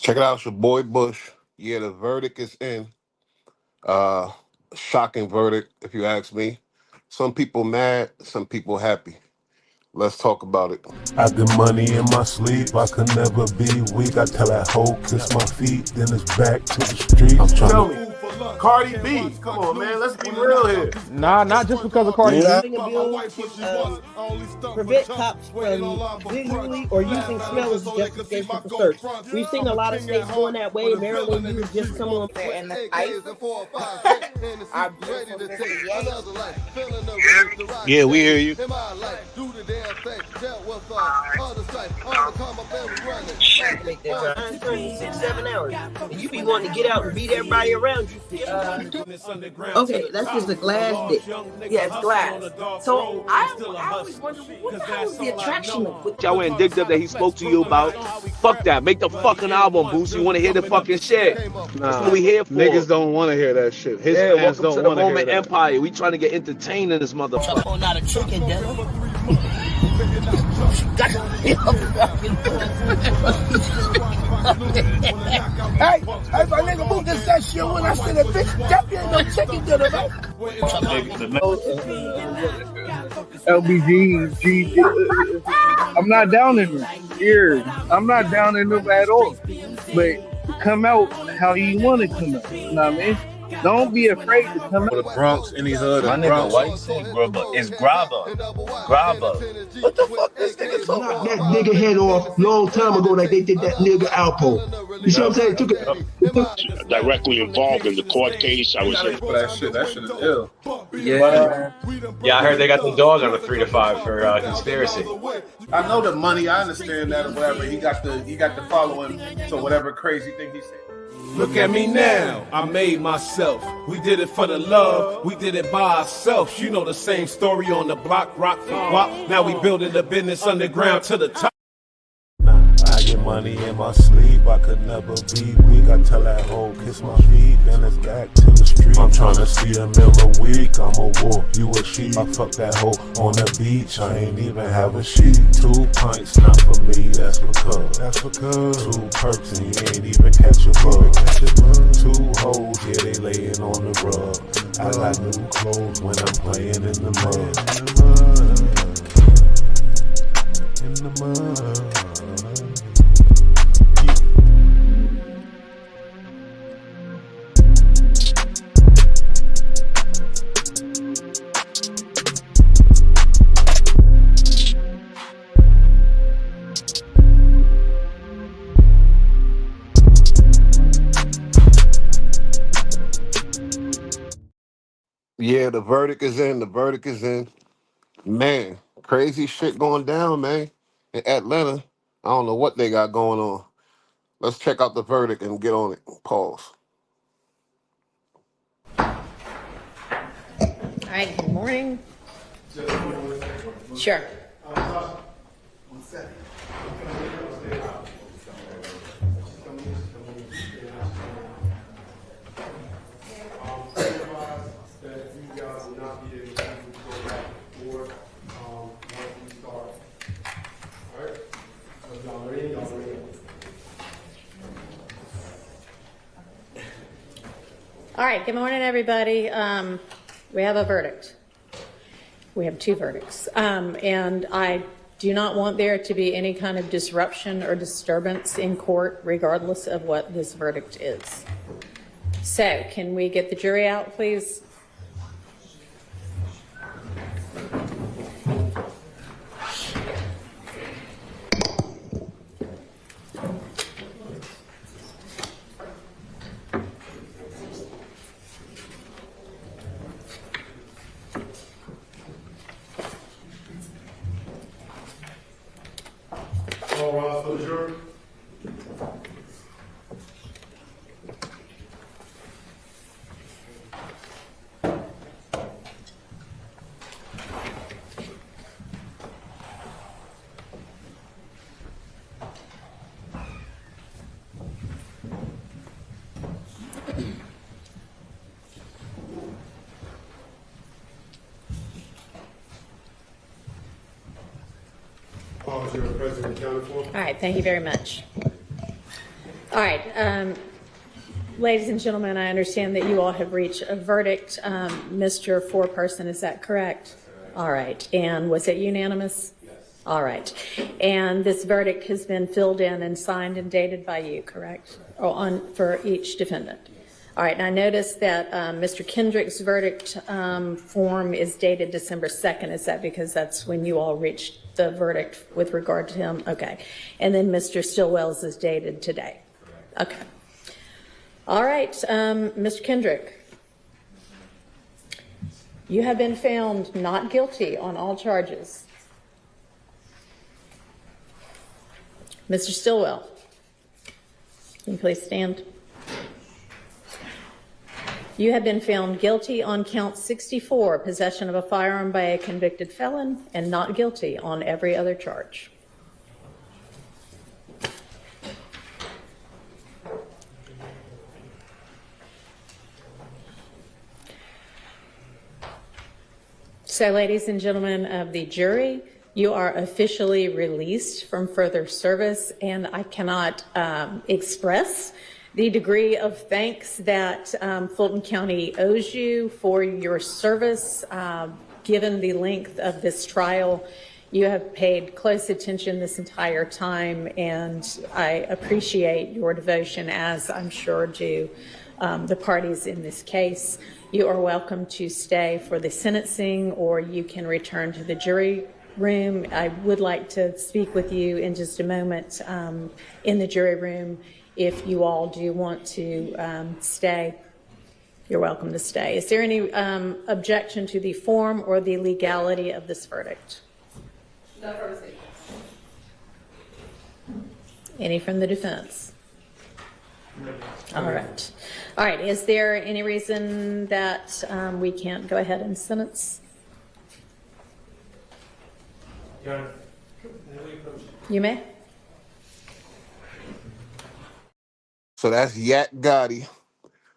Check it out, it's your boy Bush. Yeah, the verdict is in. Uh, Shocking verdict, if you ask me. Some people mad, some people happy. Let's talk about it. I get money in my sleep, I could never be weak. I tell that hoe, kiss my feet, then it's back to the street. I'm trying to... Cardi B, come on, man, let's be real here. Nah, not just because of Cardi Yeah. B. A bill to prevent cops from visually or using smell as justification for search. We've seen a lot of states going that way. Maryland, you would just come on there and the ICE are Yeah, we hear you. make that time turn 6-7 hours. And you be wanting to get out and beat everybody around you. Okay, that's just a glass dick. Yeah, it's glass. So I always wonder, what the hell is the attraction of Y'all ain't digged up that he spoke to you about. Fuck that. Make the fucking album, Boost. You want to hear the fucking shit. That's what we here for. Niggas don't want to hear that shit. His fans don't want to hear that. Welcome to the Roman Empire. We trying to get entertained in this motherfucker. Oh, not a chicken dinner. Hey, my nigga, move this that shit when I said that bitch. That ain't no chicken dinner, man. LBG, I'm not down in them. Here, I'm not down in them at all. But come out how you want to come out. You know what I mean? Don't be afraid to come out. The Bronx, any hood, my nigga, Bronx. why you say grubber? It's grabber. Grabber. What the fuck this nigga talking about? That nigga head off long time ago like they did that nigga Alpo. You see what I'm saying? Took it. Directly involved in the court case. I was For that shit is ill. Yeah. Yeah, I heard they got the dog on a 3 to 5 for conspiracy. I know the money, I understand that or whatever. He got the following, so whatever crazy thing he said. Look at me now, I made myself. We did it for the love, we did it by ourselves. You know the same story on the block, rock for wop. Now we building the business underground to the top. I get money in my sleep, I could never be weak. I tell that hoe, kiss my feet, then it's back to the street. I'm trying to see a meal a week, I'm a wolf, you a sheep. I fuck that hoe on the beach, I ain't even have a sheet. 2 pints, not for me, that's because 2 perks and you ain't even catch a bug. 2 hoes, yeah, they laying on the rug. I got new clothes when I'm playing in the mud. In the mud. Yeah, the verdict is in. The verdict is in. Man, crazy shit going down, man. In Atlanta, I don't know what they got going on. Let's check out the verdict and get on it. Pause. All right, good morning. Sure. All right, good morning, everybody. We have a verdict. We have 2 verdicts. And I do not want there to be any kind of disruption or disturbance in court, regardless of what this verdict is. So, can we get the jury out, please? All rise for the jury. All right, thank you very much. All right. Ladies and gentlemen, I understand that you all have reached a verdict. Mr. Foreperson, is that correct? All right. And was it unanimous? Yes. All right. And this verdict has been filled in and signed and dated by you, correct? Or for each defendant? All right. And I noticed that Mr. Kendrick's verdict form is dated December 2nd. Is that because that's when you all reached the verdict with regard to him? Okay. And then Mr. Stillwell's is dated today? Okay. All right, Mr. Kendrick, you have been found not guilty on all charges. Mr. Stillwell, can you please stand? You have been found guilty on count 64, possession of a firearm by a convicted felon, and not guilty on every other charge. So, ladies and gentlemen of the jury, you are officially released from further service, and I cannot express the degree of thanks that Fulton County owes you for your service. Given the length of this trial, you have paid close attention this entire time, and I appreciate your devotion, as I'm sure do the parties in this case. You are welcome to stay for the sentencing, or you can return to the jury room. I would like to speak with you in just a moment in the jury room. If you all do want to stay, you're welcome to stay. Is there any objection to the form or the legality of this verdict? No, any from the defense? All right. All right. Is there any reason that we can't go ahead and sentence? You may. So that's Yak Gotti,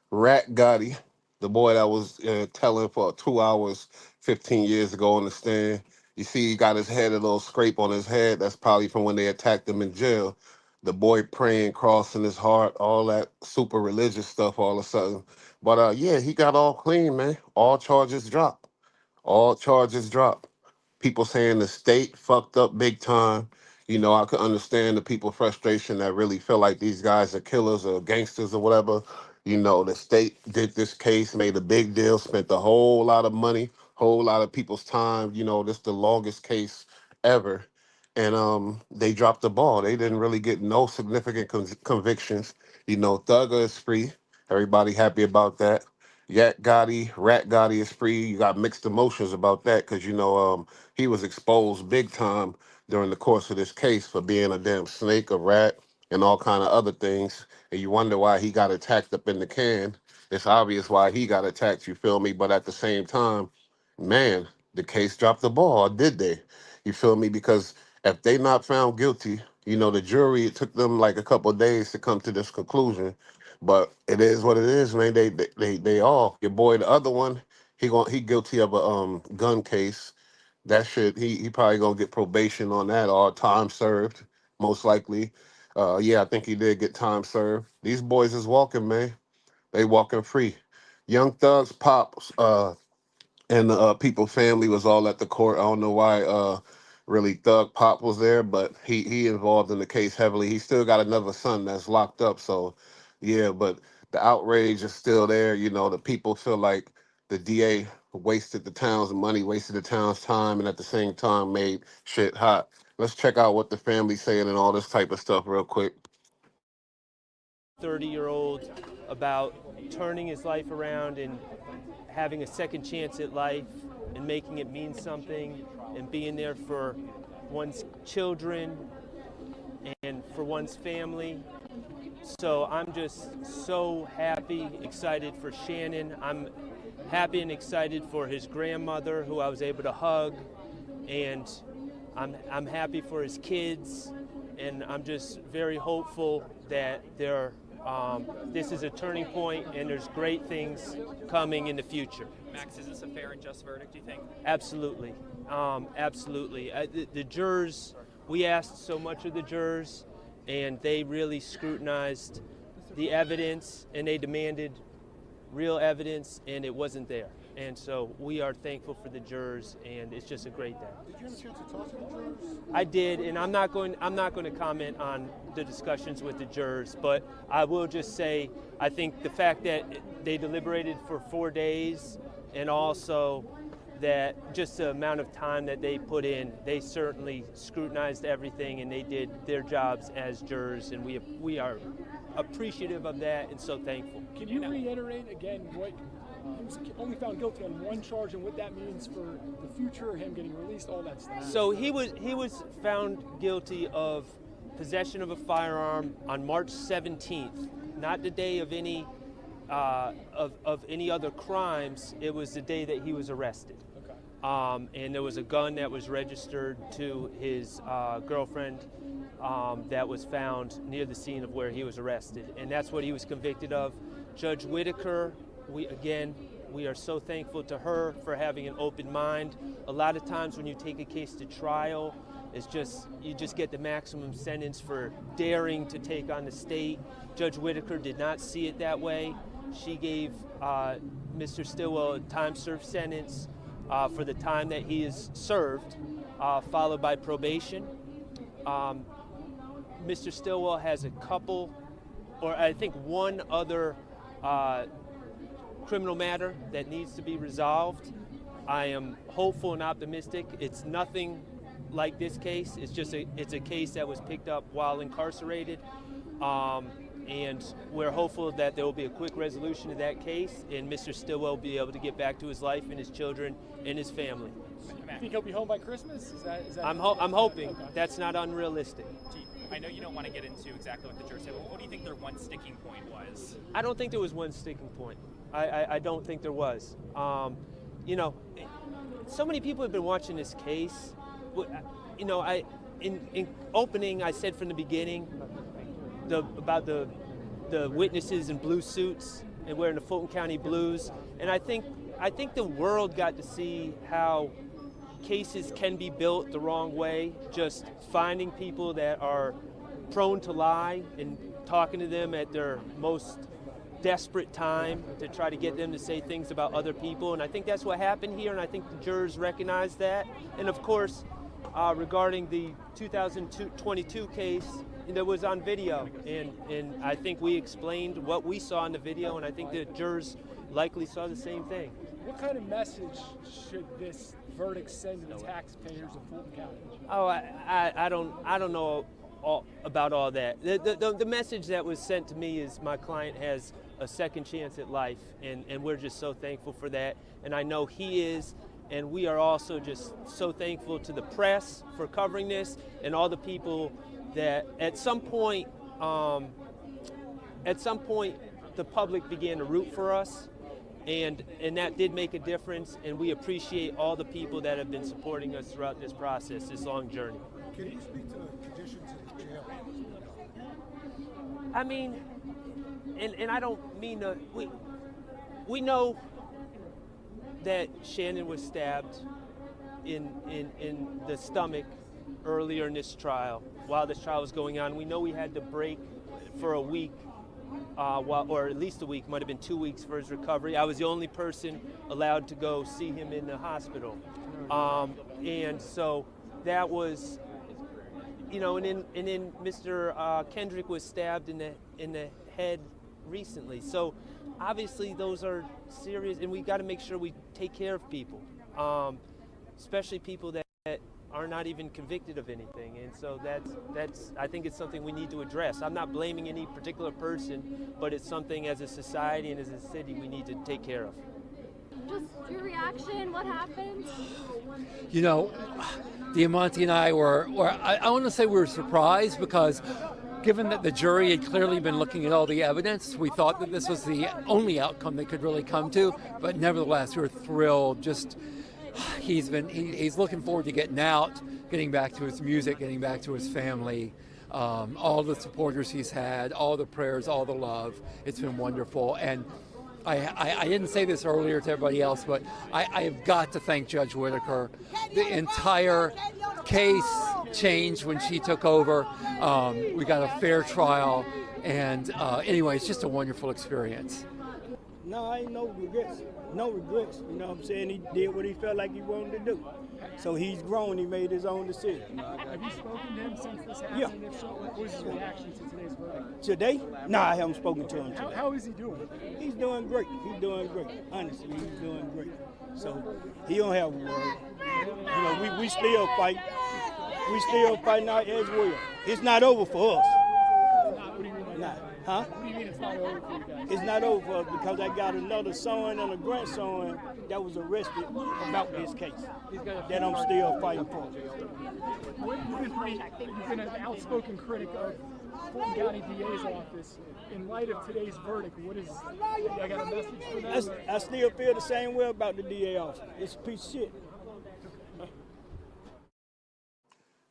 Rat Gotti, the boy that was telling for 2 hours 15 years ago on the stand. You see, he got his head, a little scrape on his head. That's probably from when they attacked him in jail. The boy praying, crossing his heart, all that super religious stuff all of a sudden. But yeah, he got all clean, man. All charges dropped. All charges dropped. People saying the state fucked up big time. You know, I could understand the people frustration that really feel like these guys are killers or gangsters or whatever. You know, the state did this case, made a big deal, spent a whole lot of money, whole lot of people's time. You know, this the longest case ever. And they dropped the ball. They didn't really get no significant convictions. You know, Thugger is free. Everybody happy about that. Yak Gotti, Rat Gotti is free. You got mixed emotions about that because, you know, he was exposed big time during the course of this case for being a damn snake, a rat, and all kind of other things. And you wonder why he got attacked up in the can. It's obvious why he got attacked, you feel me? But at the same time, man, the case dropped the ball, did they? You feel me? Because if they not found guilty, you know, the jury, it took them like a couple of days to come to this conclusion. But it is what it is, man. They all. Your boy, the other one, he guilty of a gun case. That shit, he probably gonna get probation on that or time served, most likely. Yeah, I think he did get time served. These boys is walking, man. They walking free. Young Thug's pops, and the people family was all at the court. I don't know why really Thug Pop was there, but he involved in the case heavily. He still got another son that's locked up, so yeah, but the outrage is still there. You know, the people feel like the DA wasted the town's money, wasted the town's time, and at the same time made shit hot. Let's check out what the family's saying and all this type of stuff real quick. 30-year-old about turning his life around and having a second chance at life and making it mean something and being there for one's children and for one's family. So I'm just so happy, excited for Shannon. I'm happy and excited for his grandmother, who I was able to hug, and I'm happy for his kids, and I'm just very hopeful that this is a turning point and there's great things coming in the future. Max, is this a fair and just verdict, do you think? Absolutely. Absolutely. The jurors, we asked so much of the jurors, and they really scrutinized the evidence, and they demanded real evidence, and it wasn't there. And so we are thankful for the jurors, and it's just a great day. Did you have a chance to talk to the jurors? I did, and I'm not going to comment on the discussions with the jurors, but I will just say I think the fact that they deliberated for 4 days, and also that just the amount of time that they put in, they certainly scrutinized everything, and they did their jobs as jurors, and we are appreciative of that and so thankful. Can you reiterate again what he was only found guilty on one charge and what that means for the future, him getting released, all that stuff? So he was found guilty of possession of a firearm on March 17th, not the day of any of any other crimes. It was the day that he was arrested. Okay. And there was a gun that was registered to his girlfriend that was found near the scene of where he was arrested, and that's what he was convicted of. Judge Whitaker, we are so thankful to her for having an open mind. A lot of times when you take a case to trial, you just get the maximum sentence for daring to take on the state. Judge Whitaker did not see it that way. She gave Mr. Stillwell a time-served sentence for the time that he is served, followed by probation. Mr. Stillwell has a couple, or I think one other criminal matter that needs to be resolved. I am hopeful and optimistic. It's nothing like this case. It's a case that was picked up while incarcerated, and we're hopeful that there will be a quick resolution to that case, and Mr. Stillwell will be able to get back to his life and his children and his family. You think he'll be home by Christmas? Is that I'm hoping. Okay. That's not unrealistic. I know you don't want to get into exactly what the jurors said, but what do you think their one sticking point was? I don't think there was one sticking point. I don't think there was. You know, so many people have been watching this case. You know, in opening, I said from the beginning about the witnesses in blue suits and wearing the Fulton County blues, and I think the world got to see how cases can be built the wrong way, just finding people that are prone to lie and talking to them at their most desperate time to try to get them to say things about other people. And I think that's what happened here, and I think the jurors recognized that. And of course, regarding the 2022 case, that was on video, and I think we explained what we saw in the video, and I think the jurors likely saw the same thing. What kind of message should this verdict send to the taxpayers of Fulton County? Oh, I don't know about all that. The message that was sent to me is my client has a second chance at life, and we're just so thankful for that. And I know he is, and we are also just so thankful to the press for covering this, and all the people that at some point the public began to root for us, and that did make a difference, and we appreciate all the people that have been supporting us throughout this process, this long journey. Can you speak to the conditions in the jail? I mean, and I don't mean to, we know that Shannon was stabbed in the stomach earlier in this trial. While this trial was going on, we know he had to break for a week, or at least a week, might have been 2 weeks for his recovery. I was the only person allowed to go see him in the hospital. And so that was, you know, and then Mr. Kendrick was stabbed in the head recently. So obviously those are serious, and we got to make sure we take care of people, especially people that are not even convicted of anything. And so that's I think it's something we need to address. I'm not blaming any particular person, but it's something as a society and as a city we need to take care of. Just your reaction, what happened? You know, Diamante and I I want to say we were surprised, because given that the jury had clearly been looking at all the evidence, we thought that this was the only outcome they could really come to. But nevertheless, we were thrilled. Just he's looking forward to getting out, getting back to his music, getting back to his family. All the supporters he's had, all the prayers, all the love. It's been wonderful. And I didn't say this earlier to everybody else, but I have got to thank Judge Whitaker. The entire case changed when she took over. We got a fair trial, and anyway, it's just a wonderful experience. No, ain't no regrets. No regrets. You know what I'm saying? He did what he felt like he wanted to do. So he's grown. He made his own decision. Have you spoken to him since this happened? Yeah. If so, what was his reaction to today's verdict? Today? Nah, I haven't spoken to him today. How is he doing? He's doing great. He's doing great. Honestly, he's doing great. So he don't have a word. You know, we still fight. We still fighting out as well. It's not over for us. Nah. Huh? What do you mean it's not over for you guys? It's not over for us because I got another son and a grandson that was arrested about this case that I'm still fighting for. You've been an outspoken critic of Fulton County DA's office. In light of today's verdict, I got a message for them? I still feel the same way about the DA office. It's a piece of shit.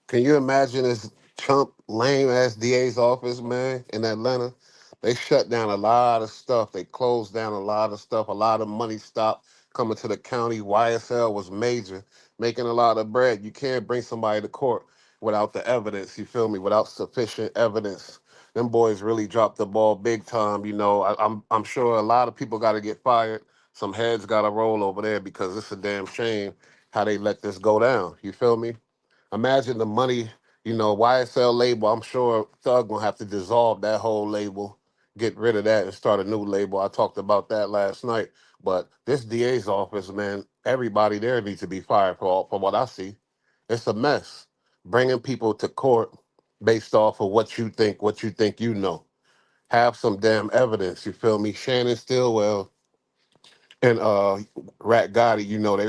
Can you imagine this chump, lame-ass DA's office, man, in Atlanta? They shut down a lot of stuff. They closed down a lot of stuff. A lot of money stopped coming to the county. YSL was major, making a lot of bread. You can't bring somebody to court without the evidence, you feel me, without sufficient evidence. Them boys really dropped the ball big time. You know, I'm sure a lot of people got to get fired. Some heads got to roll over there because it's a damn shame how they let this go down. You feel me? Imagine the money, you know, YSL label. I'm sure Thug gonna have to dissolve that whole label, get rid of that and start a new label. I talked about that last night. But this DA's office, man, everybody there needs to be fired for what I see. It's a mess. Bringing people to court based off of what you think you know. Have some damn evidence, you feel me? Shannon Stillwell and Rat Gotti, you know, they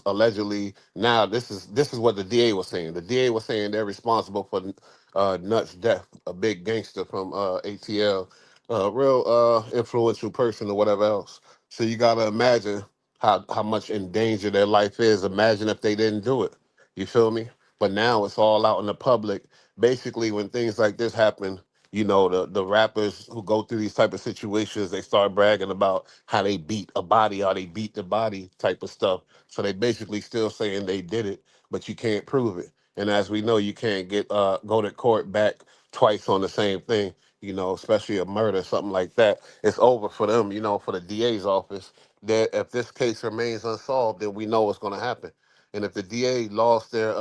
allegedly now this is what the DA was saying. The DA was saying they're responsible for Nuts' death, a big gangster from ATL, real influential person or whatever else. So you gotta imagine how much in danger their life is. Imagine if they didn't do it. You feel me? But now it's all out in the public. Basically, when things like this happen, you know, the rappers who go through these type of situations, they start bragging about how they beat a body or they beat the body type of stuff. So they basically still saying they did it, but you can't prove it. And as we know, you can't get go to court back twice on the same thing, you know, especially a murder, something like that. It's over for them, you know, for the DA's office. That if this case remains unsolved, then we know what's gonna happen. And if the DA lost their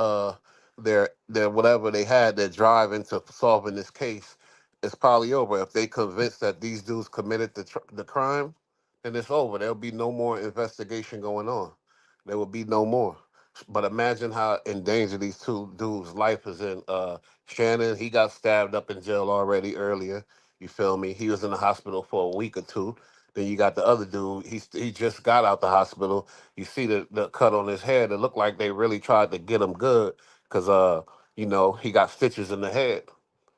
whatever they had, their drive into solving this case, it's probably over. If they convinced that these dudes committed the crime, then it's over. There'll be no more investigation going on. There will be no more. But imagine how in danger these two dudes' life is in. Shannon, he got stabbed up in jail already earlier. You feel me? He was in the hospital for a week or two. Then you got the other dude. He just got out the hospital. You see the cut on his head. It looked like they really tried to get him good because you know, he got stitches in the head.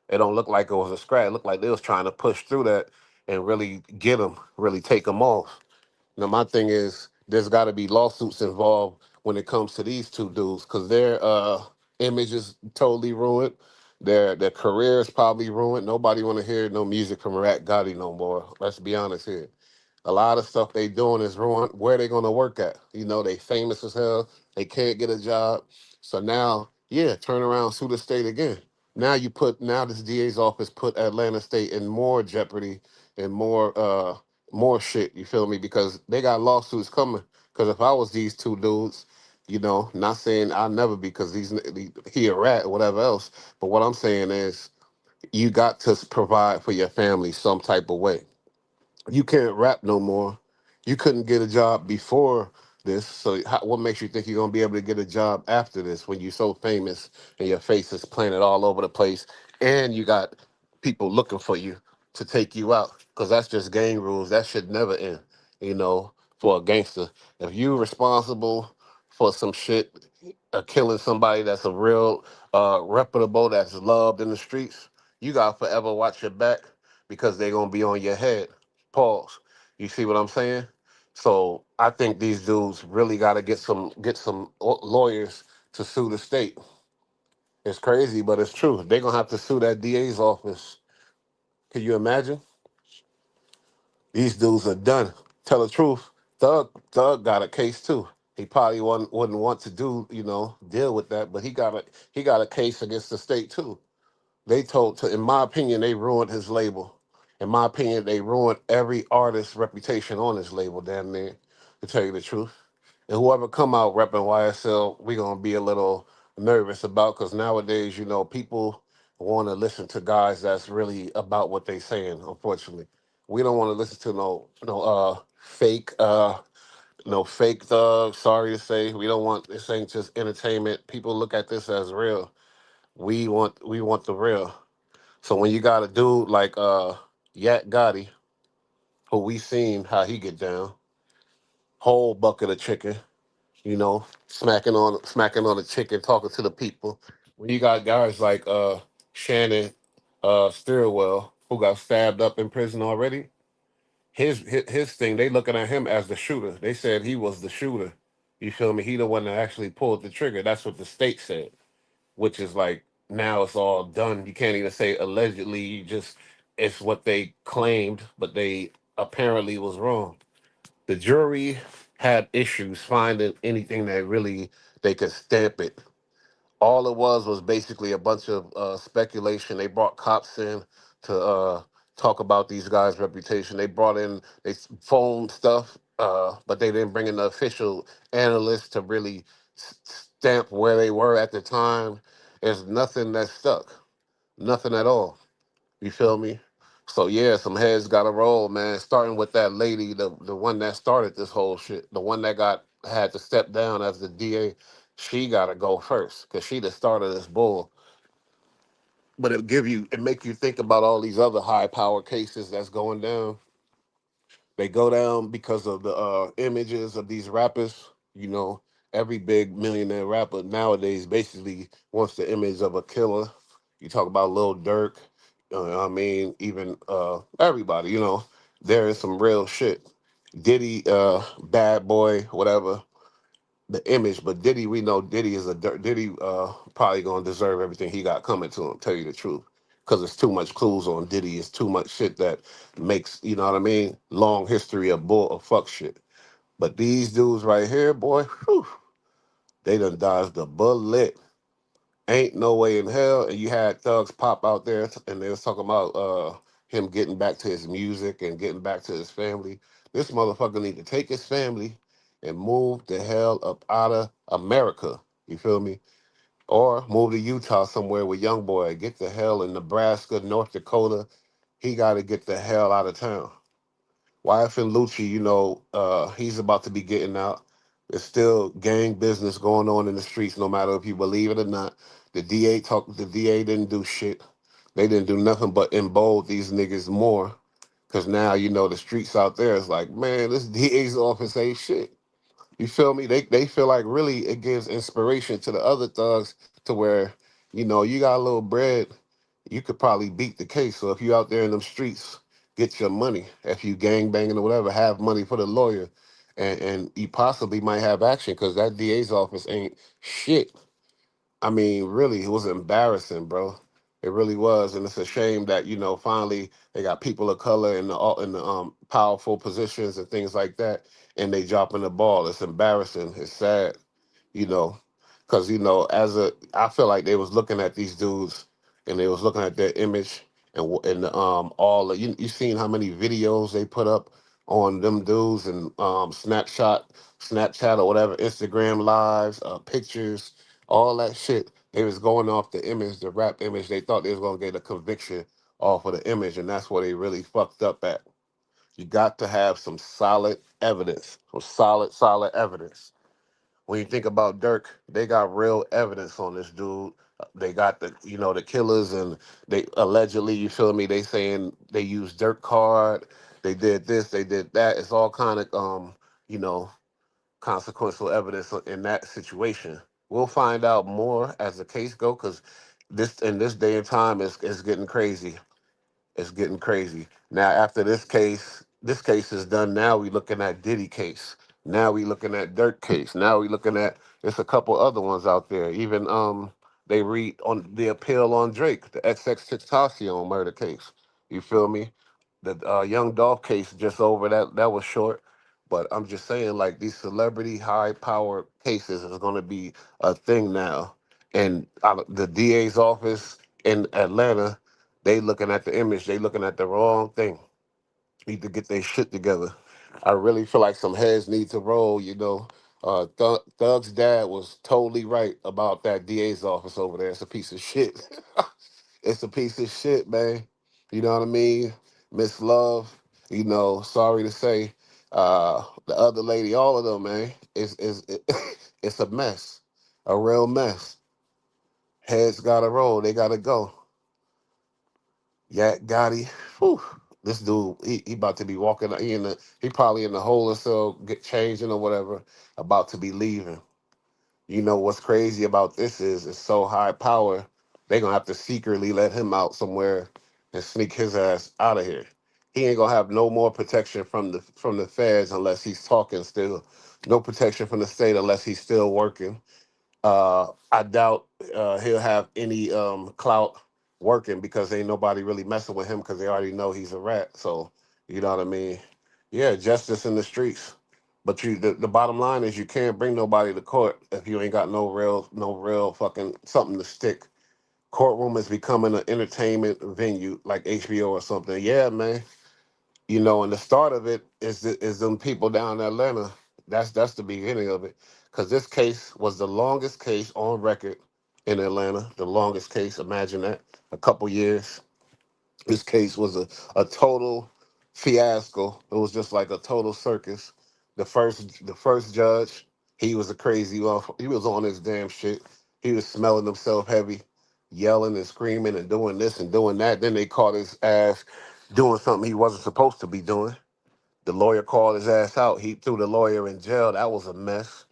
It don't look like it was a scratch. It looked like they was trying to push through that and really get him, really take him off. Now my thing is, there's got to be lawsuits involved when it comes to these two dudes because their image is totally ruined. Their career is probably ruined. Nobody want to hear no music from Rat Gotti no more. Let's be honest here. A lot of stuff they doing is ruined. Where they gonna work at? You know, they famous as hell. They can't get a job. So now, yeah, turn around, sue the state again. Now this DA's office put Atlanta State in more jeopardy and more shit, you feel me? Because they got lawsuits coming. Because if I was these two dudes, you know, not saying I'll never be because he a rat or whatever else, but what I'm saying is you got to provide for your family some type of way. You can't rap no more. You couldn't get a job before this, so what makes you think you're gonna be able to get a job after this when you're so famous and your face is planted all over the place, and you got people looking for you to take you out? Because that's just gang rules. That should never end. You know, for a gangster, if you responsible for some shit, killing somebody that's a real reputable, that's loved in the streets, you got to forever watch your back because they're gonna be on your head. Pause. You see what I'm saying? So I think these dudes really got to get some lawyers to sue the state. It's crazy, but it's true. They're gonna have to sue that DA's office. Can you imagine? These dudes are done. Tell the truth. Thug got a case too. He probably wouldn't want to deal with that, but he got a case against the state too. In my opinion, they ruined his label. In my opinion, they ruined every artist's reputation on his label, damn near, to tell you the truth. And whoever come out repping YSL, we gonna be a little nervous about, because nowadays, people want to listen to guys that's really about what they saying. Unfortunately, we don't want to listen to fake no fake thug. Sorry to say, we don't want this. Ain't just entertainment. People look at this as real. We want the real. So when you got a dude like Yak Gotti, who we seen how he get down, whole bucket of chicken, smacking on the chicken, talking to the people. When you got guys like Shannon Stillwell, who got stabbed up in prison already, his thing, they looking at him as the shooter. They said he was the shooter. You feel me? He the one that actually pulled the trigger. That's what the state said, which is like now it's all done. You can't even say allegedly. You just it's what they claimed, but they apparently was wrong. The jury had issues finding anything that really they could stamp it. All it was basically a bunch of speculation. They brought cops in to talk about these guys' reputation. They phone stuff, but they didn't bring in the official analysts to really stamp where they were at the time. There's nothing that stuck, nothing at all. You feel me? So yeah, some heads got to roll, man. Starting with that lady, the one that started this whole shit, the one that had to step down as the DA. She got to go first because she the started this bull. But it make you think about all these other high power cases that's going down. They go down because of the images of these rappers. Every big millionaire rapper nowadays basically wants the image of a killer. You talk about Lil Durk, I mean, even everybody. There is some real shit. Diddy, bad boy, whatever the image, but Diddy, we know Diddy Diddy probably gonna deserve everything he got coming to him. Tell you the truth, because it's too much clues on Diddy. It's too much shit that makes what I mean. Long history of bull of fuck shit. But these dudes right here, boy, whew, they done dodged the bullet. Ain't no way in hell. And you had thugs pop out there, and they was talking about him getting back to his music and getting back to his family. This motherfucker need to take his family and move the hell up out of America. You feel me? Or move to Utah somewhere with young boy. Get the hell in Nebraska, North Dakota. He got to get the hell out of town. YFN Lucci, he's about to be getting out. There's still gang business going on in the streets, no matter if you believe it or not. The DA didn't do shit. They didn't do nothing but embolden these niggas more. Cause now, the streets out there is like, man, this DA's office ain't shit. You feel me? They feel like really it gives inspiration to the other thugs to where, you got a little bread, you could probably beat the case. So if you out there in them streets, get your money. If you gang banging or whatever, have money for the lawyer. And you possibly might have action because that DA's office ain't shit. I mean, really, it was embarrassing, bro. It really was, and it's a shame that finally they got people of color in the powerful positions and things like that, and they dropping the ball. It's embarrassing. It's sad, you know, because I feel like they was looking at these dudes and they was looking at their image and all you seen how many videos they put up on them dudes and Snapchat or whatever, Instagram lives, pictures, all that shit. They was going off the image, the rap image. They thought they was gonna get a conviction off of the image, and that's where they really fucked up at. You got to have some solid evidence, some solid evidence. When you think about Dirk, they got real evidence on this dude. They got the killers, and they allegedly, you feel me? They saying they used Dirk card. They did this, they did that. It's all kind of you know consequential evidence in that situation. We'll find out more as the case go, because this in this day and time is getting crazy. It's getting crazy. Now after this case is done. Now we looking at Diddy case. Now we looking at Dirk case. Now we looking at there's a couple other ones out there. Even they read on the appeal on Drake, the XXXTentacion murder case. You feel me? The Young Dolph case just over. That was short. But I'm just saying, like, these celebrity high power cases is going to be a thing now. And the DA's office in Atlanta, they looking at the image, they looking at the wrong thing. Need to get their shit together. I really feel like some heads need to roll. Thug's dad was totally right about that DA's office over there. It's a piece of shit. It's a piece of shit, man. You know what I mean? Miss Love, sorry to say, the other lady, all of them, man, it's a mess, a real mess. Heads gotta roll, they gotta go. Yak Gotti, whew, this dude, he about to be walking. He probably in the hole or so, get changing or whatever, about to be leaving. You know what's crazy about this is it's so high power, they gonna have to secretly let him out somewhere and sneak his ass out of here. He ain't gonna have no more protection from the feds unless he's talking still. No protection from the state unless he's still working. I doubt he'll have any clout working because ain't nobody really messing with him because they already know he's a rat. So you know what I mean? Yeah, justice in the streets. But the bottom line is you can't bring nobody to court if you ain't got no real fucking something to stick. Courtroom is becoming an entertainment venue like HBO or something. Yeah, man. And the start of it is them people down in Atlanta. That's the beginning of it, because this case was the longest case on record in Atlanta. The longest case. Imagine that. A couple years. This case was a total fiasco. It was just like a total circus. The first judge, he was a crazy one. He was on his damn shit. He was smelling himself heavy, yelling and screaming and doing this and doing that. Then they caught his ass doing something he wasn't supposed to be doing. The lawyer called his ass out. He threw the lawyer in jail. That was a mess.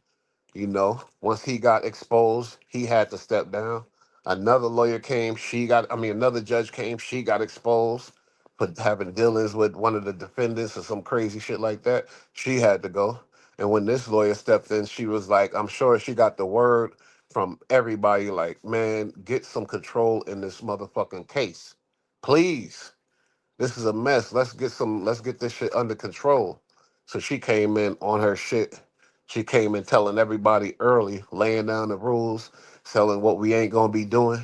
Once he got exposed, he had to step down. Another lawyer came, another judge came, she got exposed for having dealings with one of the defendants or some crazy shit like that. She had to go. And when this lawyer stepped in, she was like, I'm sure she got the word from everybody, like, man, get some control in this motherfucking case. Please. This is a mess. Let's get this shit under control. So she came in on her shit. She came in telling everybody early, laying down the rules, telling what we ain't gonna be doing,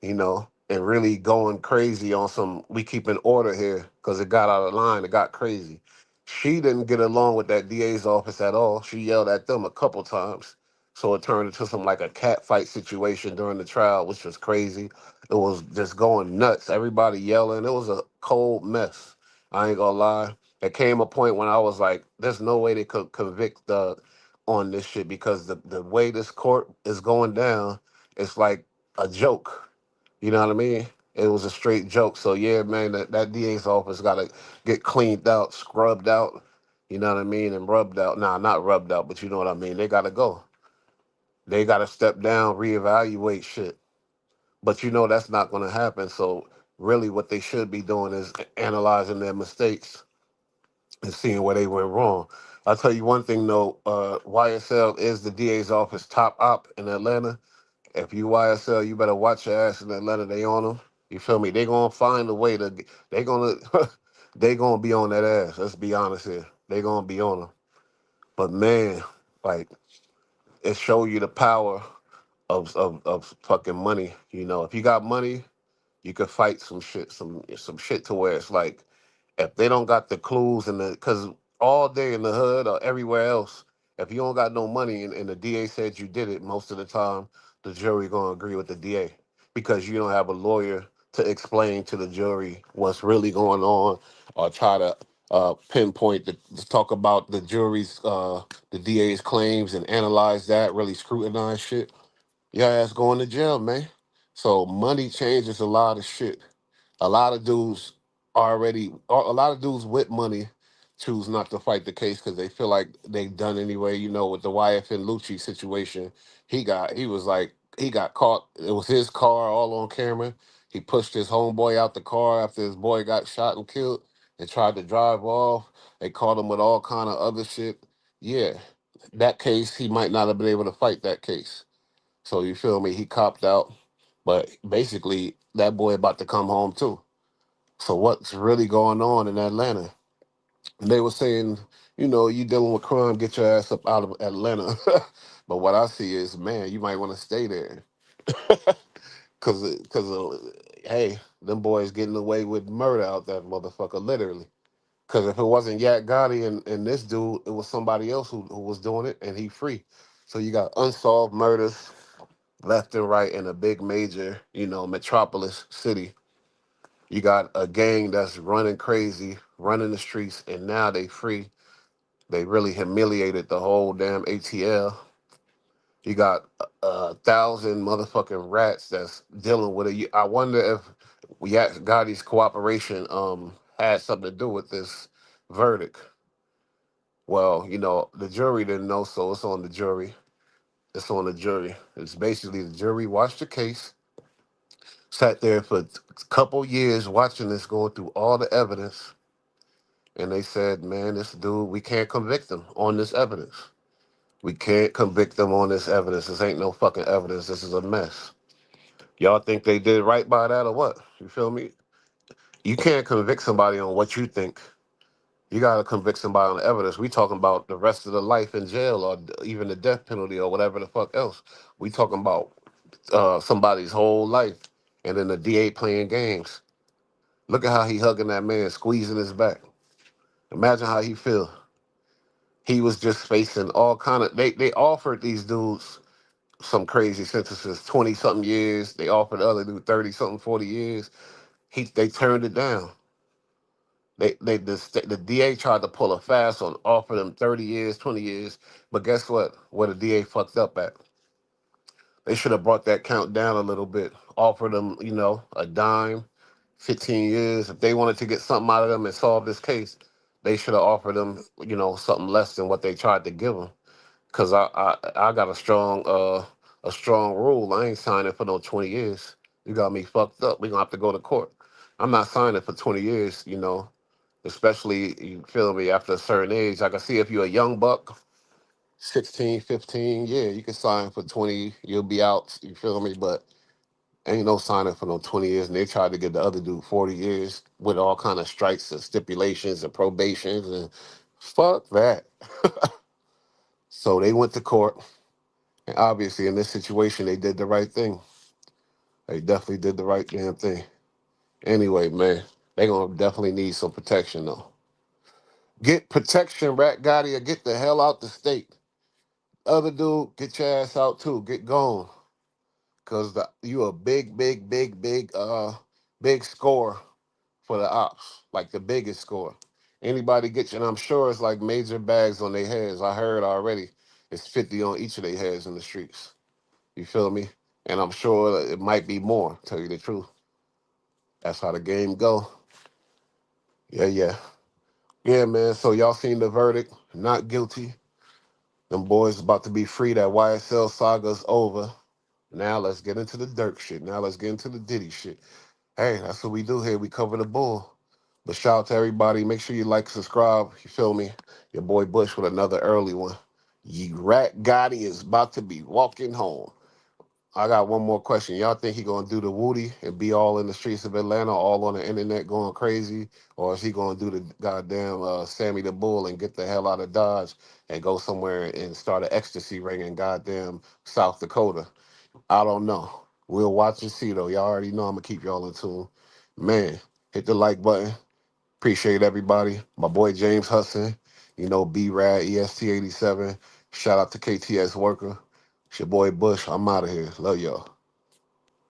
and really going crazy on some we keep in order here because it got out of line, it got crazy. She didn't get along with that DA's office at all. She yelled at them a couple times. So it turned into some like a cat fight situation during the trial, which was crazy. It was just going nuts. Everybody yelling. It was a cold mess. I ain't gonna lie. There came a point when I was like, "There's no way they could convict on this shit because the way this court is going down, it's like a joke." You know what I mean? It was a straight joke. So yeah, man, that DA's office got to get cleaned out, scrubbed out. You know what I mean? And rubbed out. Nah, not rubbed out, but you know what I mean. They got to go. They got to step down, reevaluate shit. But that's not going to happen. So really, what they should be doing is analyzing their mistakes and seeing where they went wrong. I'll tell you one thing though, YSL is the DA's office top op in Atlanta. If you YSL, you better watch your ass in Atlanta. They on them. You feel me? They gonna find a way to. They gonna. They gonna be on that ass. Let's be honest here. They gonna be on them. But man, like it show you the power of fucking money. If you got money, you could fight some shit to where it's like if they don't got the clues and because all day in the hood or everywhere else, if you don't got no money and the DA said you did it, most of the time the jury gonna agree with the DA because you don't have a lawyer to explain to the jury what's really going on or try to pinpoint to talk about the DA's claims and analyze that, really scrutinize shit. Your ass going to jail, man. So money changes a lot of shit. A lot of dudes a lot of dudes with money choose not to fight the case because they feel like they've done anyway. With the YFN Lucci situation, he got caught. It was his car all on camera. He pushed his homeboy out the car after his boy got shot and killed and tried to drive off. They caught him with all kind of other shit. Yeah, that case, he might not have been able to fight that case. So you feel me? He copped out, but basically that boy about to come home too. So what's really going on in Atlanta? They were saying, you dealing with crime, get your ass up out of Atlanta. But what I see is, man, you might want to stay there, cause hey, them boys getting away with murder out that motherfucker, literally. Cause if it wasn't Yak Gotti and this dude, it was somebody else who was doing it, and he free. So you got unsolved murders left and right in a big major, metropolis city. You got a gang that's running crazy, running the streets, and now they free. They really humiliated the whole damn ATL. You got 1,000 motherfucking rats that's dealing with it. I wonder if Gotti's cooperation had something to do with this verdict. Well, the jury didn't know, so it's on the jury. It's on the jury. It's basically the jury watched the case, sat there for a couple years watching this, going through all the evidence, and they said, man, this dude, we can't convict him on this evidence. We can't convict them on this evidence. This ain't no fucking evidence. This is a mess. Y'all think they did right by that or what? You feel me? You can't convict somebody on what you think. You gotta convict somebody on the evidence. We talking about the rest of the life in jail or even the death penalty or whatever the fuck else. We talking about somebody's whole life, and then the DA playing games. Look at how he hugging that man, squeezing his back. Imagine how he feel. He was just facing all kind of. They offered these dudes some crazy sentences, 20 something years. They offered the other dude 30 something, 40 years. They turned it down. The DA tried to pull a fast on, offer them 30 years, 20 years. But guess what? Where the DA fucked up at? They should have brought that count down a little bit. Offered them, a dime, 15 years. If they wanted to get something out of them and solve this case, they should have offered them, something less than what they tried to give them. Cause I got a strong rule. I ain't signing for no 20 years. You got me fucked up. We gonna have to go to court. I'm not signing for 20 years, especially, you feel me, after a certain age. I can see if you're a young buck, 16, 15, yeah, you can sign for 20, you'll be out, you feel me? But ain't no signing for no 20 years. And they tried to get the other dude 40 years with all kind of strikes and stipulations and probations, and fuck that. So they went to court. And obviously, in this situation, they did the right thing. They definitely did the right damn thing. Anyway, man, they gonna definitely need some protection though. Get protection, Rat Gotti, or get the hell out the state. Other dude, get your ass out too. Get gone, cause you a big, big, big, big, big score for the ops, like the biggest score. Anybody get you, and I'm sure it's like major bags on their heads. I heard already. It's 50 on each of their heads in the streets. You feel me? And I'm sure it might be more, tell you the truth. That's how the game go. Yeah, yeah. Yeah, man. So y'all seen the verdict. Not guilty. Them boys about to be free. That YSL saga's over. Now let's get into the Dirk shit. Now let's get into the Diddy shit. Hey, that's what we do here. We cover the bull. But shout out to everybody. Make sure you like, subscribe. You feel me? Your boy Bush with another early one. Ye Rat Gotti is about to be walking home. I got one more question. Y'all think he gonna do the Woody and be all in the streets of Atlanta, all on the internet going crazy, or is he gonna do the goddamn Sammy the Bull and get the hell out of Dodge and go somewhere and start an ecstasy ring in goddamn South Dakota? I don't know. We'll watch and see though. Y'all already know I'm gonna keep y'all in tune. Man, hit the like button. Appreciate everybody. My boy James Hudson, B Rad EST 87. Shout out to KTS Worker. It's your boy Bush. I'm out of here. Love y'all.